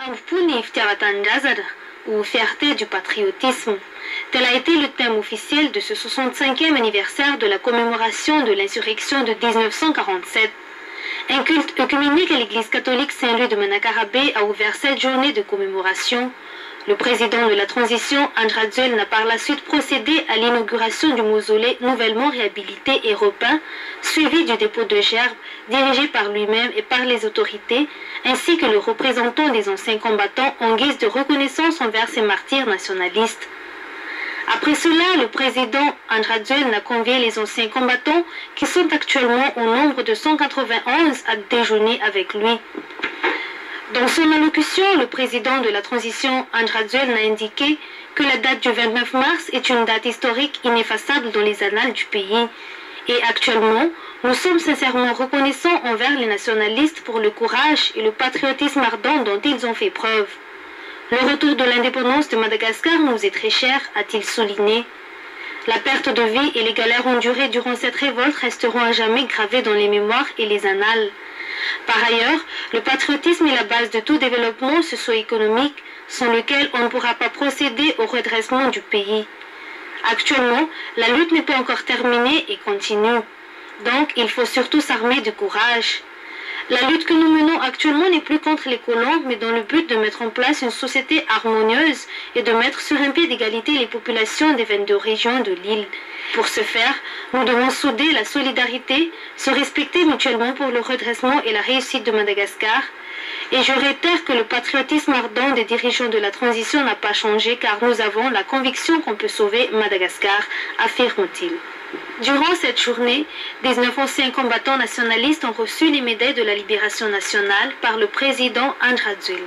Kampuni Iftiavatandazar, ou fierté du patriotisme. Tel a été le thème officiel de ce 65e anniversaire de la commémoration de l'insurrection de 1947. Un culte œcuménique à l'église catholique Saint-Louis de Manakarabé a ouvert cette journée de commémoration. Le président de la transition, Andradzuel, n'a par la suite procédé à l'inauguration du mausolée nouvellement réhabilité et repeint, suivi du dépôt de gerbes dirigé par lui-même et par les autorités, ainsi que le représentant des anciens combattants en guise de reconnaissance envers ces martyrs nationalistes. Après cela, le président Andradzuel n'a convié les anciens combattants, qui sont actuellement au nombre de 191, à déjeuner avec lui. Dans son allocution, le président de la transition, Andradzuel, n'a indiqué que la date du 29 mars est une date historique ineffaçable dans les annales du pays. Et actuellement, nous sommes sincèrement reconnaissants envers les nationalistes pour le courage et le patriotisme ardent dont ils ont fait preuve. Le retour de l'indépendance de Madagascar nous est très cher, a-t-il souligné. La perte de vie et les galères endurées durant cette révolte resteront à jamais gravées dans les mémoires et les annales. Par ailleurs, le patriotisme est la base de tout développement socio-économique, sans lequel on ne pourra pas procéder au redressement du pays. Actuellement, la lutte n'est pas encore terminée et continue. Donc, il faut surtout s'armer de courage. La lutte que nous menons actuellement n'est plus contre les colons, mais dans le but de mettre en place une société harmonieuse et de mettre sur un pied d'égalité les populations des 22 régions de l'île. Pour ce faire, nous devons souder la solidarité, se respecter mutuellement pour le redressement et la réussite de Madagascar. Et je réitère que le patriotisme ardent des dirigeants de la transition n'a pas changé car nous avons la conviction qu'on peut sauver Madagascar, affirme-t-il. Durant cette journée, 19 anciens combattants nationalistes ont reçu les médailles de la libération nationale par le président Andradzuel.